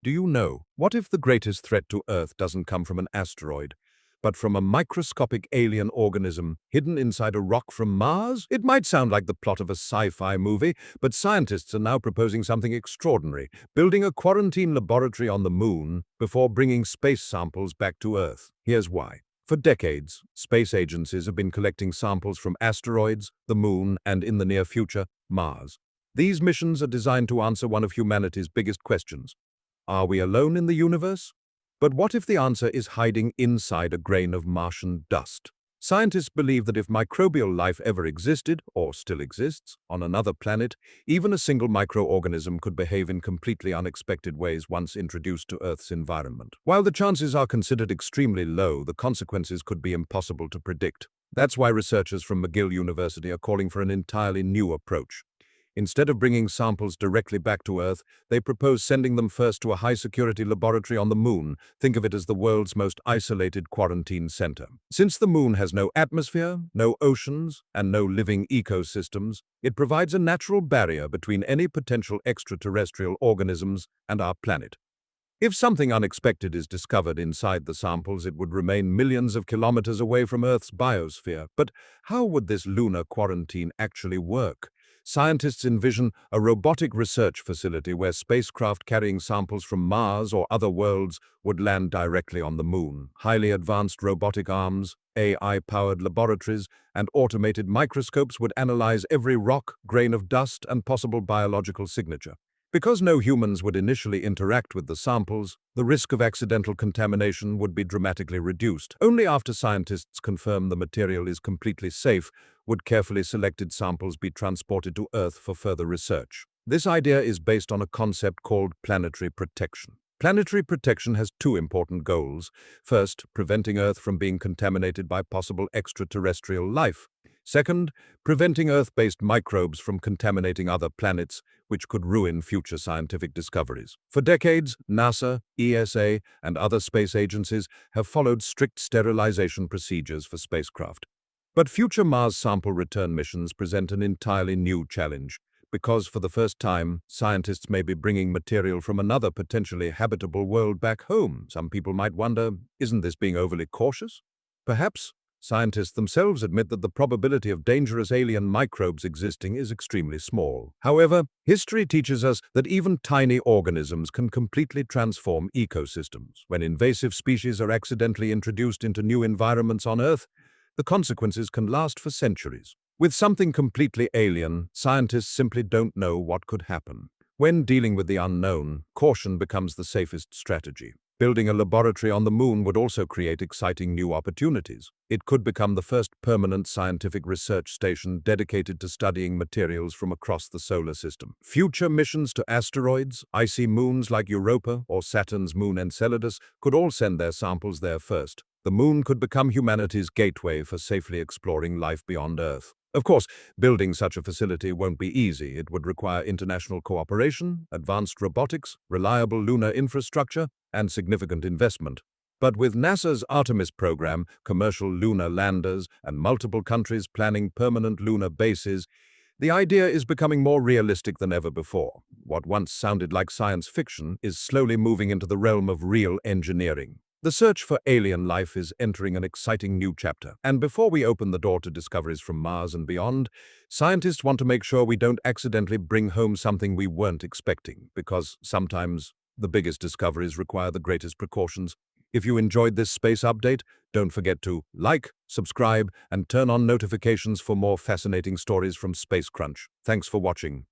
Do you know, what if the greatest threat to Earth doesn't come from an asteroid, but from a microscopic alien organism hidden inside a rock from Mars? It might sound like the plot of a sci-fi movie, but scientists are now proposing something extraordinary, building a quarantine laboratory on the Moon before bringing space samples back to Earth. Here's why. For decades, space agencies have been collecting samples from asteroids, the Moon, and in the near future, Mars. These missions are designed to answer one of humanity's biggest questions. Are we alone in the universe? But what if the answer is hiding inside a grain of Martian dust? Scientists believe that if microbial life ever existed, or still exists, on another planet, even a single microorganism could behave in completely unexpected ways once introduced to Earth's environment. While the chances are considered extremely low, the consequences could be impossible to predict. That's why researchers from McGill University are calling for an entirely new approach. Instead of bringing samples directly back to Earth, they propose sending them first to a high-security laboratory on the Moon. Think of it as the world's most isolated quarantine center. Since the Moon has no atmosphere, no oceans, and no living ecosystems, it provides a natural barrier between any potential extraterrestrial organisms and our planet. If something unexpected is discovered inside the samples, it would remain millions of kilometers away from Earth's biosphere. But how would this lunar quarantine actually work? Scientists envision a robotic research facility where spacecraft carrying samples from Mars or other worlds would land directly on the Moon. Highly advanced robotic arms, AI-powered laboratories, and automated microscopes would analyze every rock, grain of dust, and possible biological signature. Because no humans would initially interact with the samples, the risk of accidental contamination would be dramatically reduced. Only after scientists confirm the material is completely safe would carefully selected samples be transported to Earth for further research. This idea is based on a concept called planetary protection. Planetary protection has two important goals. First, preventing Earth from being contaminated by possible extraterrestrial life. Second, preventing Earth-based microbes from contaminating other planets, which could ruin future scientific discoveries. For decades, NASA, ESA, and other space agencies have followed strict sterilization procedures for spacecraft. But future Mars sample return missions present an entirely new challenge, because for the first time, scientists may be bringing material from another potentially habitable world back home. Some people might wonder, isn't this being overly cautious? Perhaps. Scientists themselves admit that the probability of dangerous alien microbes existing is extremely small. However, history teaches us that even tiny organisms can completely transform ecosystems. When invasive species are accidentally introduced into new environments on Earth, the consequences can last for centuries. With something completely alien, scientists simply don't know what could happen. When dealing with the unknown, caution becomes the safest strategy. Building a laboratory on the Moon would also create exciting new opportunities. It could become the first permanent scientific research station dedicated to studying materials from across the solar system. Future missions to asteroids, icy moons like Europa or Saturn's moon Enceladus could all send their samples there first. The Moon could become humanity's gateway for safely exploring life beyond Earth. Of course, building such a facility won't be easy. It would require international cooperation, advanced robotics, reliable lunar infrastructure, and significant investment. But with NASA's Artemis program, commercial lunar landers, and multiple countries planning permanent lunar bases, the idea is becoming more realistic than ever before. What once sounded like science fiction is slowly moving into the realm of real engineering. The search for alien life is entering an exciting new chapter. And before we open the door to discoveries from Mars and beyond, scientists want to make sure we don't accidentally bring home something we weren't expecting, because sometimes the biggest discoveries require the greatest precautions. If you enjoyed this space update, don't forget to like, subscribe, and turn on notifications for more fascinating stories from Space Crunch. Thanks for watching.